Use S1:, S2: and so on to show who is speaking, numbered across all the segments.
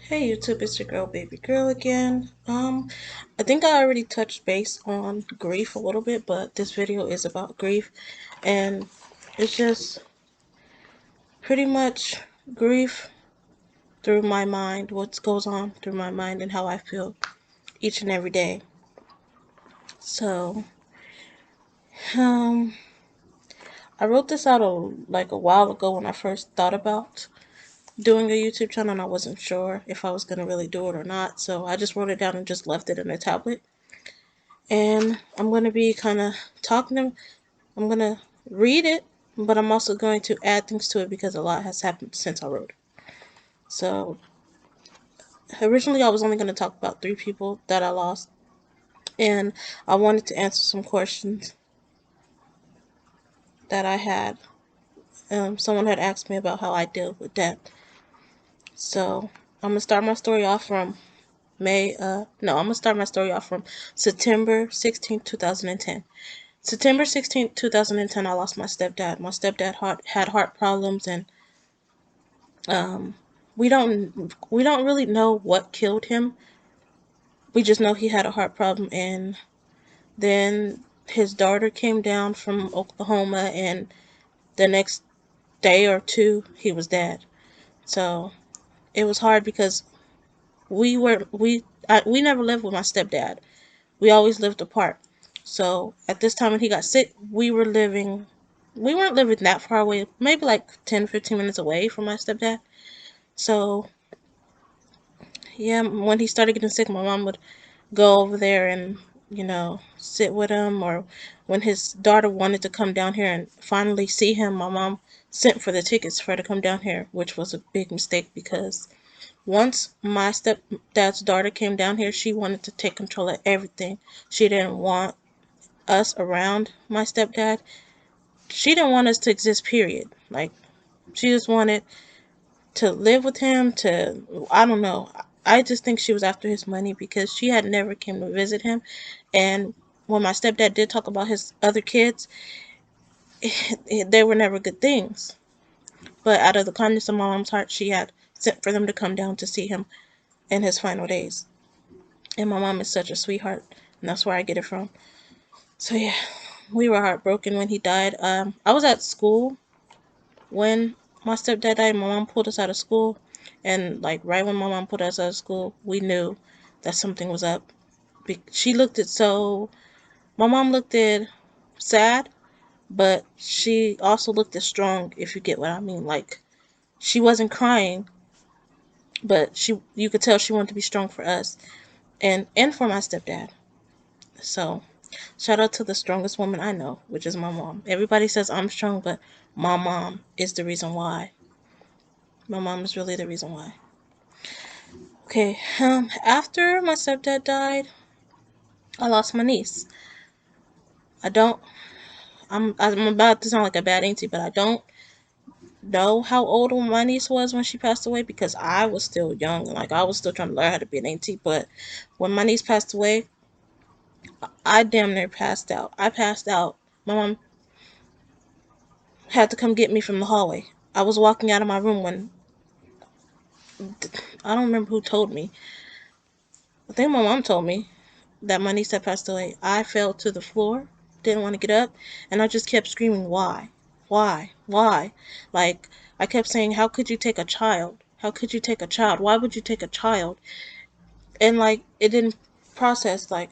S1: Hey YouTube, it's your girl Baby Girl again. I think I already touched base on grief a little bit, but this video is about grief and it's just pretty much grief through my mind, what goes on through my mind and how I feel each and every day. So, um I wrote this out a while ago when I first thought about doing a YouTube channel and I wasn't sure if I was gonna really do it or not. So I just wrote it down and just left it in a tablet. And I'm going to be kind of talking to I'm going to read it, but I'm also going to add things to it because a lot has happened since I wrote it. So, originally I was only going to talk about 3 people that I lost, and I wanted to answer some questions that I had. Someone had asked me about how I deal with death. So, I'm going to start my story off from I'm going to start my story off from September 16th, 2010. September 16th, 2010, I lost my stepdad. My stepdad had heart problems, and um, we don't really know what killed him. We just know he had a heart problem, and then his daughter came down from Oklahoma, and the next day or two, he was dead. So it was hard because we never lived with my stepdad. We always lived apart. So at this time when he got sick, we weren't living that far away, maybe like 10, 15 minutes away from my stepdad. So yeah, when he started getting sick, my mom would go over there and, sit with him. Or when his daughter wanted to come down here and finally see him, my mom sent for the tickets for her to come down here, which was a big mistake because once my stepdad's daughter came down here, she wanted to take control of everything. She didn't want us around my stepdad. She didn't want us to exist, period. Like, she just wanted to live with him, I don't know. I just think she was after his money because she had never came to visit him. And when my stepdad did talk about his other kids, they were never good things. But out of the kindness of my mom's heart, she had sent for them to come down to see him in his final days. And my mom is such a sweetheart, and that's where I get it from. So yeah, we were heartbroken when he died. I was at school when my stepdad died. My mom pulled us out of school, and like right when my mom pulled us out of school, we knew that something was up. She looked at so My mom looked at sad, but she also looked at strong, if you get what I mean. Like, she wasn't crying, but you could tell she wanted to be strong for us and for my stepdad. So shout out to the strongest woman I know, which is my mom. Everybody says I'm strong, but my mom is the reason why. My mom is really the reason why. Okay, after my stepdad died, I lost my niece. I don't. I'm about to sound like a bad auntie, but I don't know how old my niece was when she passed away because I was still young. Like, I was still trying to learn how to be an auntie. But when my niece passed away, I damn near passed out. I passed out. My mom had to come get me from the hallway. I was walking out of my room when I don't remember who told me. I think my mom told me that my niece had passed away. I fell to the floor, didn't want to get up, and I just kept screaming, "Why? Why? Why?" Like, I kept saying, "How could you take a child? How could you take a child? Why would you take a child?" And like, it didn't process. Like,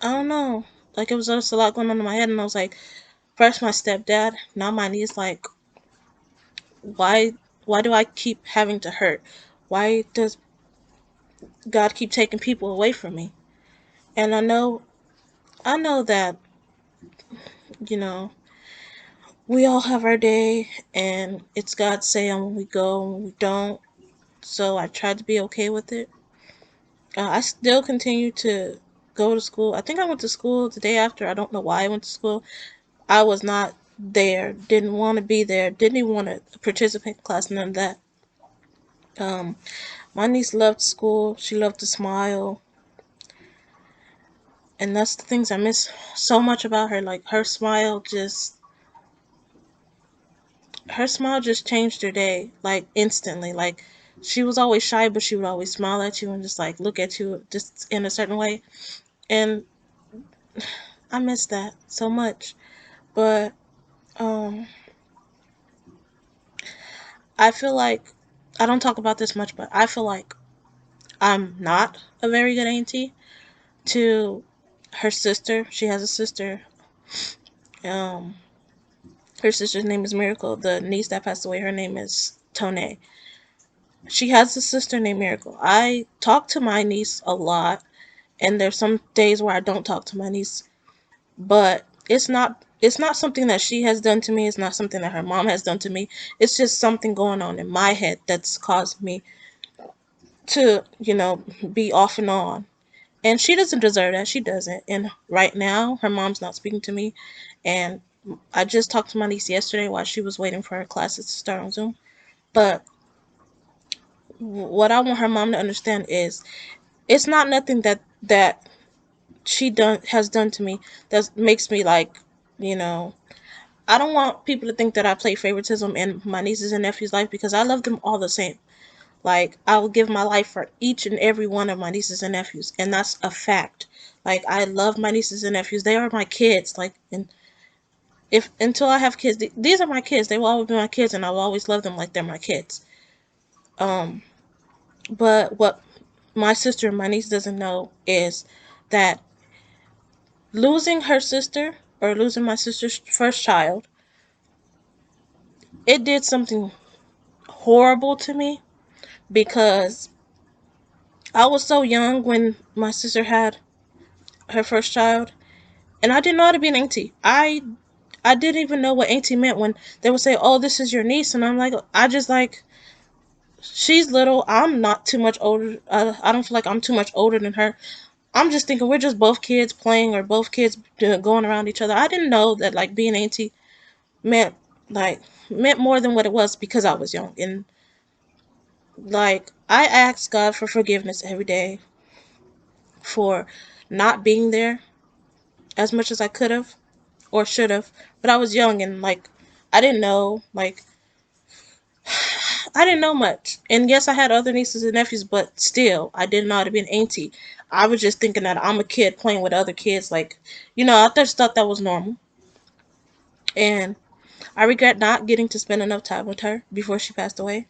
S1: I don't know. Like, it was just a lot going on in my head, and I was like, first my stepdad, now my niece. Like, why? Why do I keep having to hurt? Why does God keep taking people away from me? And I know that, you know, we all have our day, and it's God's say on when we go and when we don't. So I tried to be okay with it. I still continue to go to school. I think I went to school the day after. I don't know why I went to school. I was not there. Didn't want to be there. Didn't even want to participate in class. None of that. Um, my niece loved school. She loved to smile, and that's the things I miss so much about her. Like, her smile just changed her day, like, instantly. Like, She was always shy, but she would always smile at you and just like look at you just in a certain way. And I miss that so much. But um I feel like I don't talk about this much, but I feel like I'm not a very good auntie to her sister. She has a sister. Um her sister's name is Miracle. The niece that passed away, her name is Tone. She has a sister named Miracle. I talk to my niece a lot, and there's some days where I don't talk to my niece, but it's not something that she has done to me. It's not something that her mom has done to me. It's just something going on in my head that's caused me to, be off and on. And she doesn't deserve that. She doesn't. And right now, her mom's not speaking to me. And I just talked to my niece yesterday while she was waiting for her classes to start on Zoom. But what I want her mom to understand is it's not nothing that she done has done to me that makes me like, you know, I don't want people to think that I play favoritism in my nieces and nephews' life because I love them all the same. Like I will give my life for each and every one of my nieces and nephews, and that's a fact. Like I love my nieces and nephews; they are my kids. Like, and if until I have kids, these are my kids. They will always be my kids, and I will always love them like they're my kids. Um, but what my sister and my niece doesn't know is that losing her sister or losing my sister's first child, it did something horrible to me because I was so young when my sister had her first child, and I didn't know how to be an auntie. I didn't even know what auntie meant when they would say, "Oh, this is your niece," and I'm like, I just like she's little. I'm not too much older. I don't feel like I'm too much older than her. I'm just thinking we're just both kids playing or both kids going around each other. I didn't know that like being auntie meant like meant more than what it was because I was young. And like I asked God for forgiveness every day for not being there as much as I could have or should have. But I was young and like I didn't know like I didn't know much. And yes, I had other nieces and nephews, but still, I didn't know how to be an auntie. I was just thinking that I'm a kid playing with other kids. Like, I just thought that was normal. And I regret not getting to spend enough time with her before she passed away.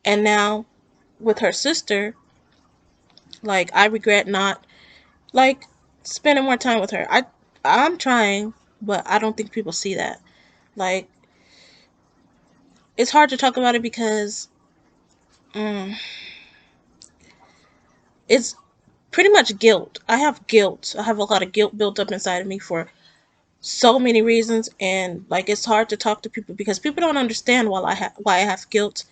S1: And now with her sister, like, I regret not, like, spending more time with her. I'm trying, but I don't think people see that. Like, it's hard to talk about it because mm, it's pretty much guilt. I have guilt. I have a lot of guilt built up inside of me for so many reasons, and like it's hard to talk to people because people don't understand why I have guilt.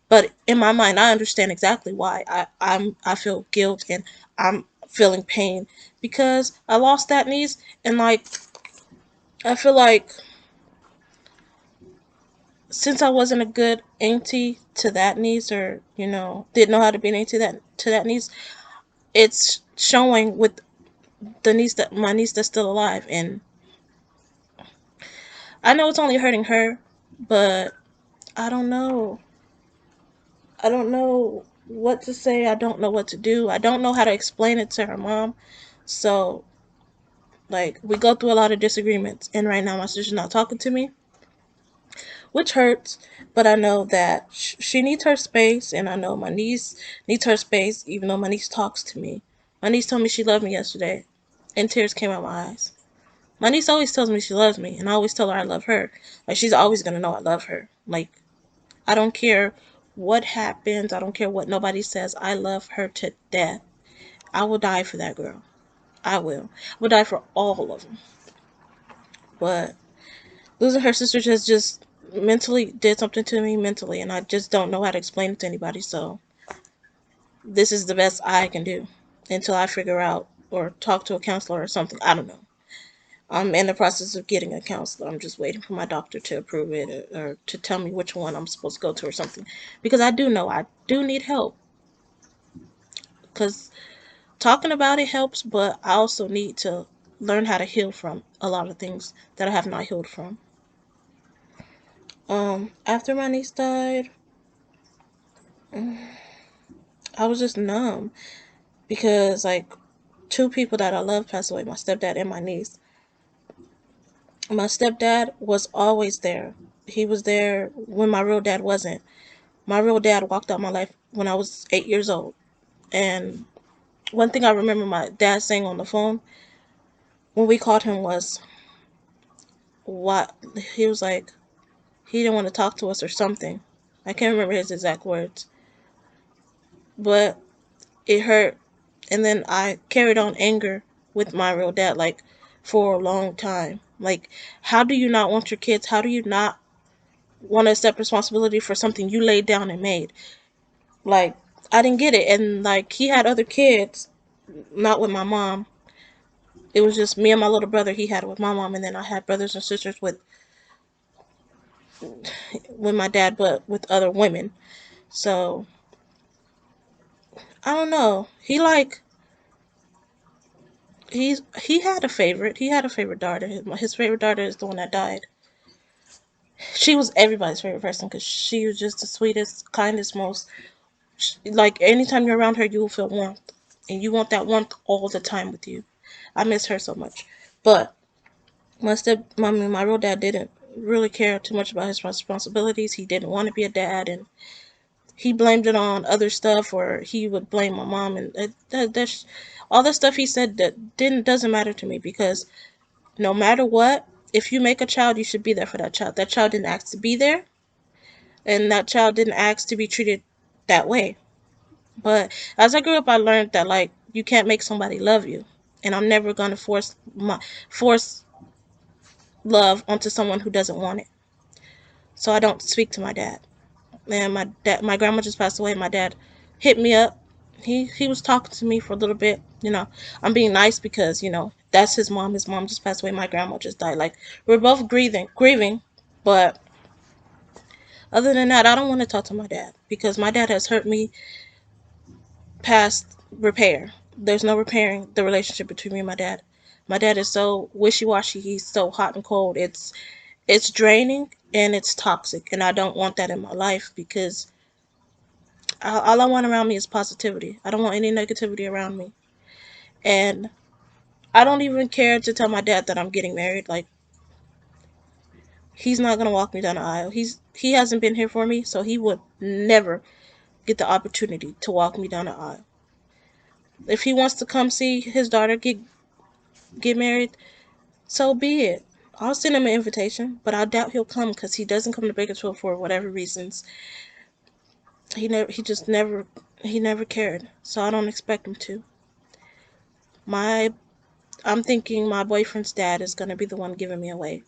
S1: But in my mind, I understand exactly why I feel guilt and I'm feeling pain because I lost that niece, and like I feel like since I wasn't a good auntie to that niece, or didn't know how to be an auntie to that niece, it's showing with the niece that my niece that's still alive. And I know it's only hurting her, but I don't know. I don't know what to say. I don't know what to do. I don't know how to explain it to her mom. So, like, we go through a lot of disagreements. And right now, my sister's not talking to me, which hurts. But I know that she needs her space. And I know my niece needs her space, even though my niece talks to me. My niece told me she loved me yesterday, and tears came out my eyes. My niece always tells me she loves me, and I always tell her I love her. Like, she's always going to know I love her. Like, I don't care what happens. I don't care what nobody says. I love her to death. I will die for that girl. I will. I will die for all of them. But losing her sister just mentally did something to me mentally, and I just don't know how to explain it to anybody. So this is the best I can do until I figure out or talk to a counselor or something. I don't know. I'm in the process of getting a counselor. I'm just waiting for my doctor to approve it, or to tell me which one I'm supposed to go to or something. Because I do know I do need help. Because talking about it helps, but I also need to learn how to heal from a lot of things that I have not healed from. After my niece died, I was just numb because like two people that I love passed away, my stepdad and my niece. My stepdad was always there. He was there when my real dad wasn't. My real dad walked out my life when I was 8 years old. And one thing I remember my dad saying on the phone when we called him was, what? He was like, he didn't want to talk to us or something. I can't remember his exact words, but it hurt. And then I carried on anger with my real dad, like, for a long time. Like, how do you not want your kids? How do you not want to accept responsibility for something you laid down and made? Like, I didn't get it. And, like, he had other kids, not with my mom. It was just me and my little brother he had with my mom. And then I had brothers and sisters with my dad, but with other women. So, I don't know. He had a favorite. He had a favorite daughter. His favorite daughter is the one that died. She was everybody's favorite person because she was just the sweetest, kindest, most, like, anytime you're around her, you will feel warmth, and you want that warmth all the time with you. I miss her so much. But my real dad didn't really care too much about his responsibilities. He didn't want to be a dad, and he blamed it on other stuff, or he would blame my mom, and that's all the stuff he said that doesn't matter to me, because no matter what, if you make a child, you should be there for that child. That child didn't ask to be there, and that child didn't ask to be treated that way. But as I grew up, I learned that, like, you can't make somebody love you, and I'm never gonna force love onto someone who doesn't want it. So I don't speak to my dad. And my grandma just passed away. My dad hit me up. He was talking to me for a little bit. I'm being nice because that's his mom. His mom just passed away. My grandma just died. Like, we're both grieving, but other than that, I don't want to talk to my dad because my dad has hurt me past repair. There's no repairing the relationship between me and my dad. My dad is so wishy-washy. He's so hot and cold. It's draining and it's toxic, and I don't want that in my life because all I want around me is positivity. I don't want any negativity around me. And I don't even care to tell my dad that I'm getting married. Like, he's not gonna walk me down the aisle. He hasn't been here for me, so he would never get the opportunity to walk me down the aisle. If he wants to come see his daughter get married, so be it. I'll send him an invitation, but I doubt he'll come because he doesn't come to Bakersfield for whatever reasons. He never cared, so I don't expect him to. My I'm thinking my boyfriend's dad is gonna be the one giving me away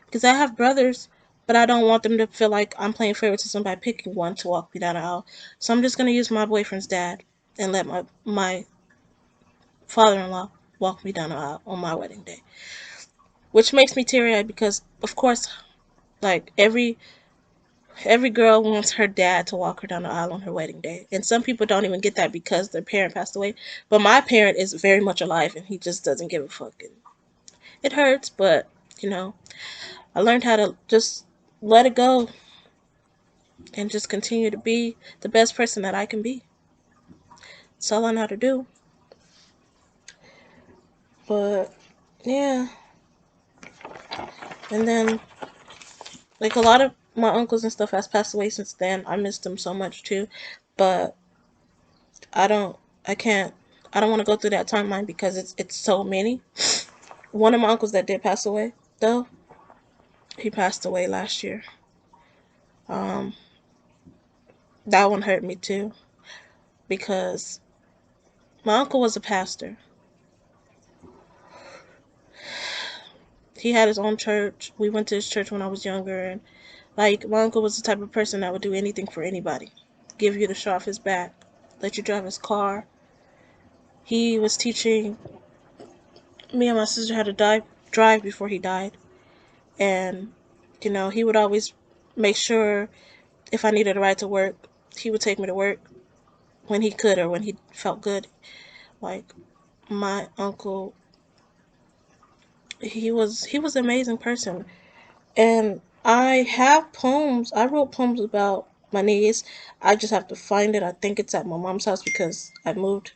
S1: because I have brothers, but I don't want them to feel like I'm playing favoritism by picking one to walk me down the aisle. So I'm just gonna use my boyfriend's dad and let my father-in-law walk me down the aisle on my wedding day, which makes me teary-eyed because, of course, like, every girl wants her dad to walk her down the aisle on her wedding day, and some people don't even get that because their parent passed away. But my parent is very much alive, and he just doesn't give a fuck. And it hurts, but you know, I learned how to just let it go and just continue to be the best person that I can be. That's all I know how to do. But yeah, and then, like, a lot of my uncles and stuff has passed away since then. I missed them so much too, but I don't, I can't, I don't want to go through that timeline because it's so many. One of my uncles that did pass away, though, he passed away last year. Um, that one hurt me too because my uncle was a pastor. He had his own church. We went to his church when I was younger, and, like, my uncle was the type of person that would do anything for anybody, give you the shirt off his back, let you drive his car. He was teaching me and my sister how to drive before he died, and he would always make sure if I needed a ride to work, he would take me to work when he could or when he felt good. Like, my uncle, he was an amazing person, and I have poems. I wrote poems about my niece. I just have to find it. I think it's at my mom's house because I moved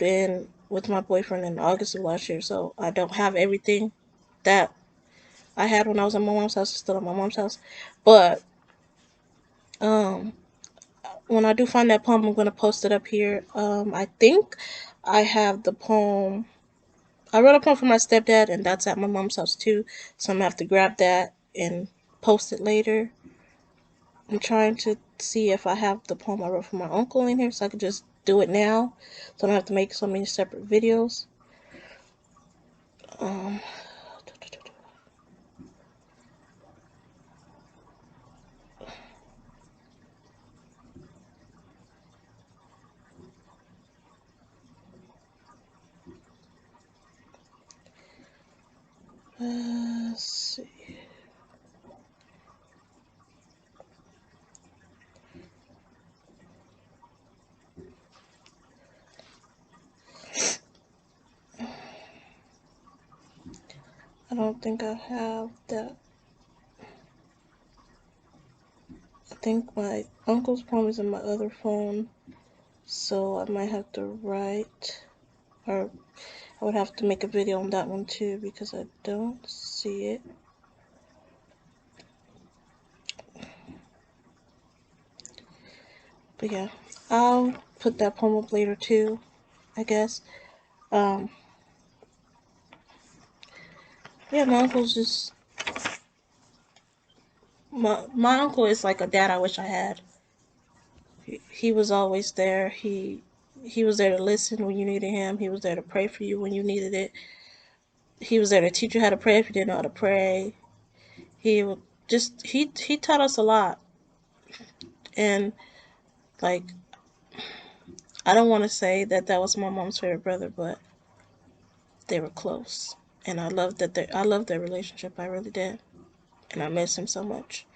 S1: in with my boyfriend in August of last year, so I don't have everything that I had when I was at my mom's house. It's still at my mom's house. But um when I do find that poem, I'm gonna post it up here. I think I have the poem. I wrote a poem for my stepdad, and that's at my mom's house too. So I'm gonna have to grab that and post it later. I'm trying to see if I have the poem I wrote for my uncle in here, so I could just do it now, so I don't have to make so many separate videos. Um, let's see. I don't think I have that. I think my uncle's poem is in my other phone, so I might have to write, or I would have to make a video on that one too because I don't see it. But yeah, I'll put that poem up later too, I guess. Um, yeah, my uncle's just my uncle is like a dad I wish I had. He was always there. He was there to listen when you needed him. He was there to pray for you when you needed it. He was there to teach you how to pray if you didn't know how to pray. He would just he taught us a lot. And like I don't want to say that that was my mom's favorite brother, but they were close. And I loved their relationship. I really did. And I miss him so much.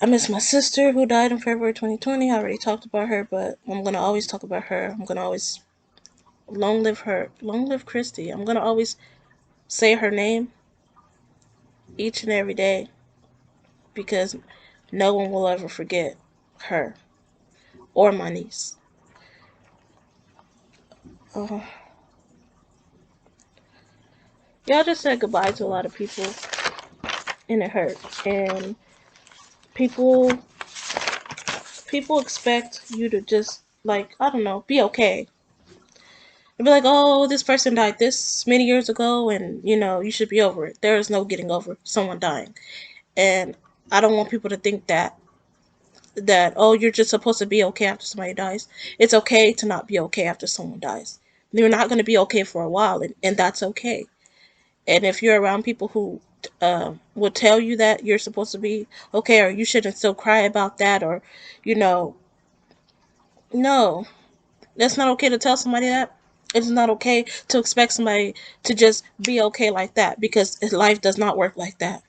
S1: I miss my sister who died in February 2020. I already talked about her, but I'm gonna always talk about her. I'm gonna always long live her. Long live Christy. I'm gonna always say her name each and every day because no one will ever forget her or my niece. Uh, y'all just said goodbye to a lot of people, and it hurt. And people people expect you to just like I don't know, be okay. They'll be like, "Oh, this person died this many years ago, and you should be over it." There is no getting over someone dying, and I don't want people to think that oh, you're just supposed to be okay after somebody dies. It's okay to not be okay after someone dies. You're not going to be okay for a while, and that's okay. And if you're around people who will tell you that you're supposed to be okay or you shouldn't still cry about that or you know no, that's not okay to tell somebody that. It's not okay to expect somebody to just be okay like that because life does not work like that.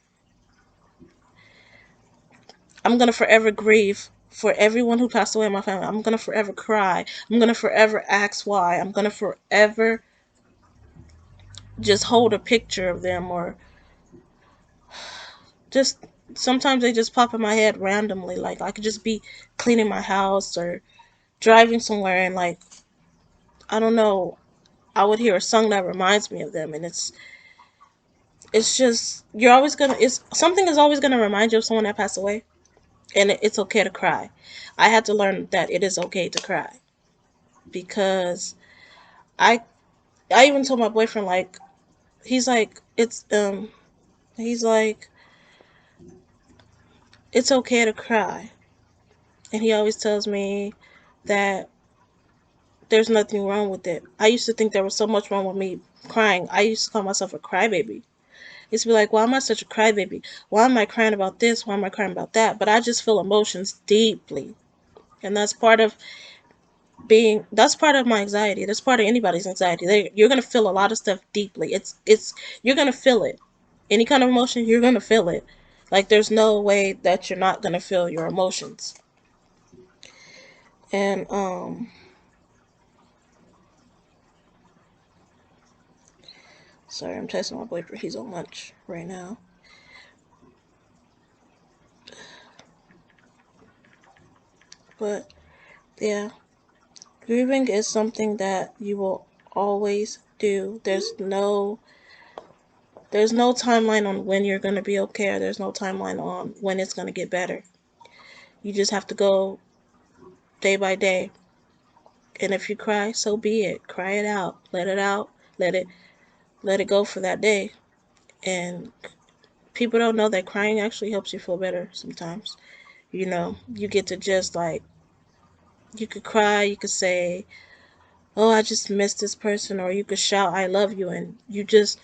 S1: I'm gonna forever grieve for everyone who passed away in my family. I'm gonna forever cry. I'm gonna forever ask why. I'm gonna forever just hold a picture of them or just sometimes they just pop in my head randomly. Like I could just be cleaning my house or driving somewhere and like I don't know, I would hear a song that reminds me of them and it's just you're always gonna it's something is always gonna remind you of someone that passed away and it's okay to cry. I had to learn that it is okay to cry because I I even told my boyfriend like he's like he's like it's okay to cry and he always tells me that there's nothing wrong with it. I used to think there was so much wrong with me crying. I used to call myself a crybaby. I used to be like, why am I such a crybaby? Why am I crying about this? Why am I crying about that? But I just feel emotions deeply. And that's part of my anxiety. That's part of anybody's anxiety. You're gonna feel a lot of stuff deeply. You're gonna feel it. Any kind of emotion, you're gonna feel it. Like there's no way that you're not gonna feel your emotions. And sorry, I'm texting my boyfriend. He's on lunch right now. But yeah, grieving is something that you will always do. There's no timeline on when you're going to be okay, or there's no timeline on when it's going to get better. You just have to go day by day. And if you cry, so be it. Cry it out. Let it out. Let it let it go for that day. And people don't know that crying actually helps you feel better sometimes. You get to just like, you could cry, you could say, "Oh, I just miss this person," or you could shout, "I love you," and you just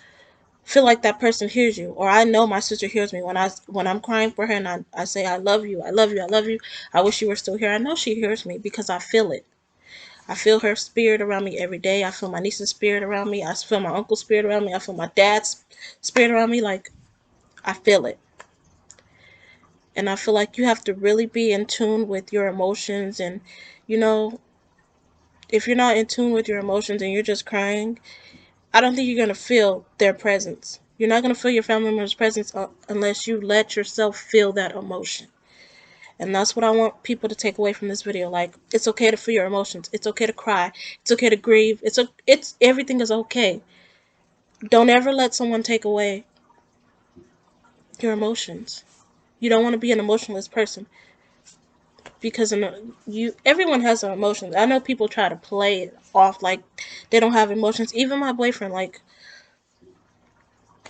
S1: feel like that person hears you. Or I know my sister hears me when I'm crying for her, and I say, "I love you, I love you, I love you. I wish you were still here." I know she hears me because I feel it. I feel her spirit around me every day. I feel my niece's spirit around me. I feel my uncle's spirit around me. I feel my dad's spirit around me. Like, I feel it. And I feel like you have to really be in tune with your emotions. And, you know, if you're not in tune with your emotions and you're just crying, I don't think you're going to feel their presence. You're not going to feel your family member's presence unless you let yourself feel that emotion. And that's what I want people to take away from this video. Like, it's okay to feel your emotions. It's okay to cry. It's okay to grieve. It's everything is okay. Don't ever let someone take away your emotions. You don't want to be an emotionless person, because everyone has their emotions. I know people try to play it off like they don't have emotions. Even my boyfriend, like,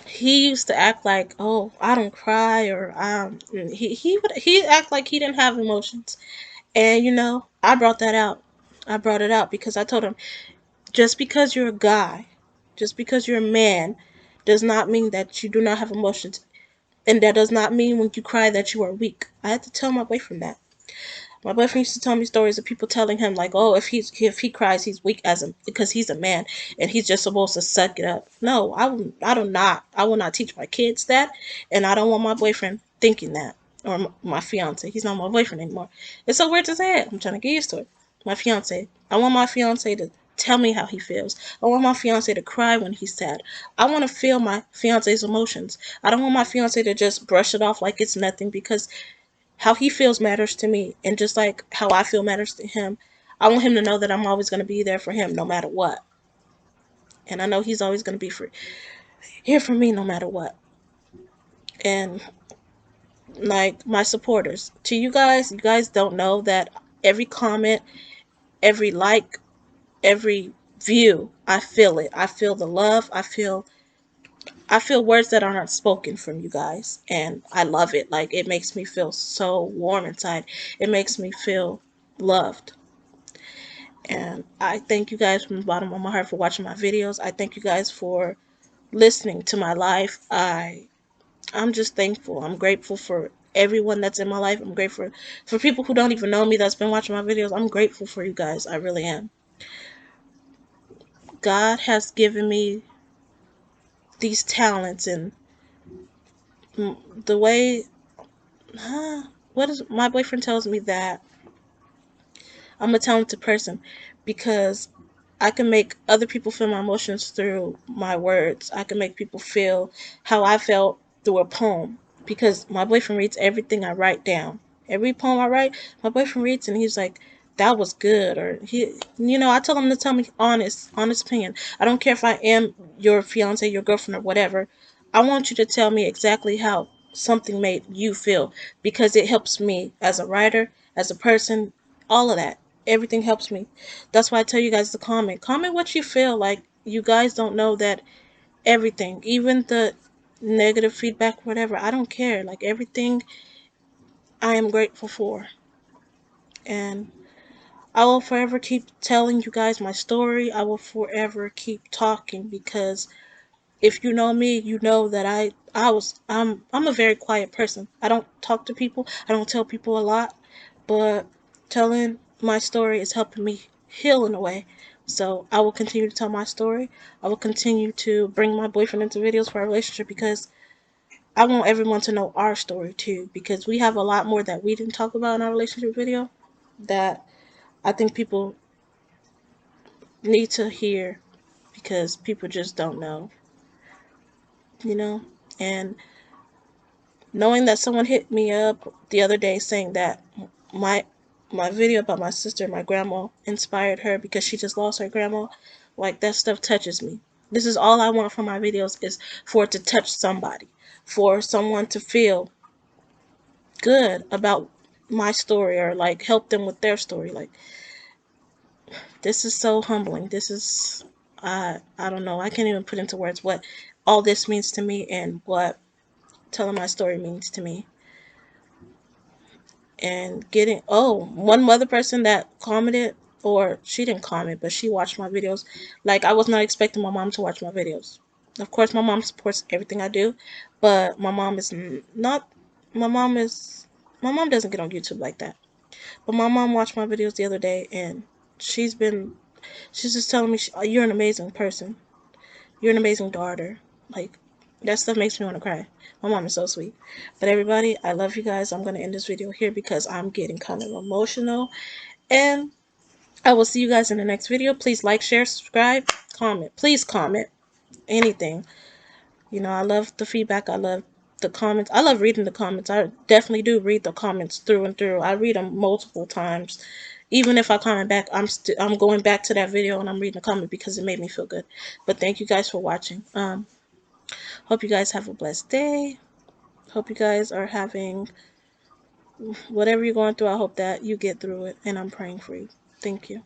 S1: he used to act like, "Oh, I don't cry," or he act like he didn't have emotions. And I brought that out. I brought it out because I told him, just because you're a guy, just because you're a man, does not mean that you do not have emotions. And that does not mean when you cry that you are weak. I had to tell my boyfriend that. My boyfriend used to tell me stories of people telling him like, "Oh, if he cries, he's weak because he's a man and he's just supposed to suck it up." No, I will not teach my kids that, and I don't want my boyfriend thinking that, or my fiance. He's not my boyfriend anymore. It's so weird to say it. I'm trying to get used to it. My fiance. I want my fiance to tell me how he feels. I want my fiance to cry when he's sad. I want to feel my fiance's emotions. I don't want my fiance to just brush it off like it's nothing, because how he feels matters to me, and just like how I feel matters to him. I want him to know that I'm always going to be there for him no matter what. And I know he's always going to be here for me no matter what. And like, my supporters, to you guys don't know that every comment, every like, every view, I feel it. I feel the love. I feel words that aren't spoken from you guys, and I love it. Like, it makes me feel so warm inside. It makes me feel loved. And I thank you guys from the bottom of my heart for watching my videos. I thank you guys for listening to my life. I'm just thankful. I'm grateful for everyone that's in my life. I'm grateful for people who don't even know me that's been watching my videos. I'm grateful for you guys. I really am. God has given me these talents, and the way, what is, my boyfriend tells me that I'm a talented person because I can make other people feel my emotions through my words. I can make people feel how I felt through a poem, because my boyfriend reads everything I write down. Every poem I write, my boyfriend reads and he's like, "That was good," or I tell him to tell me honest opinion. I don't care if I am your fiance, your girlfriend, or whatever. I want you to tell me exactly how something made you feel, because it helps me as a writer, as a person, all of that. Everything helps me. That's why I tell you guys to comment. Comment what you feel. Like, you guys don't know that everything, even the negative feedback, whatever, I don't care. Like, everything I am grateful for. And I will forever keep telling you guys my story. I will forever keep talking, because if you know me, you know that I'm a very quiet person. I don't talk to people. I don't tell people a lot, but telling my story is helping me heal in a way. So I will continue to tell my story. I will continue to bring my boyfriend into videos for our relationship, because I want everyone to know our story too, because we have a lot more that we didn't talk about in our relationship video that I think people need to hear, because people just don't know, you know? And knowing that someone hit me up the other day saying that my my video about my sister and my grandma inspired her because she just lost her grandma. Like, that stuff touches me. This is all I want from my videos, is for it to touch somebody, for someone to feel good about my story, or like help them with their story. Like, this is so humbling. This is, I don't know. I can't even put into words what all this means to me, and what telling my story means to me. And getting, oh, one other person that commented, or she didn't comment, but she watched my videos. Like, I was not expecting my mom to watch my videos. Of course my mom supports everything I do, but my mom is not, my mom is, my mom doesn't get on YouTube like that. But my mom watched my videos the other day, and she's been, she's just telling me, you're an amazing person, you're an amazing daughter. Like, that stuff makes me want to cry. My mom is so sweet. But everybody, I love you guys. I'm going to end this video here because I'm getting kind of emotional. And I will see you guys in the next video. Please like, share, subscribe, comment. Please comment anything. You know, I love the feedback. I love the comments. I love reading the comments. I definitely do read the comments through and through. I read them multiple times. Even if I comment back, I'm going back to that video and I'm reading the comment because it made me feel good. But thank you guys for watching. Hope you guys have a blessed day. Hope you guys are having whatever you're going through. I hope that you get through it, and I'm praying for you. Thank you.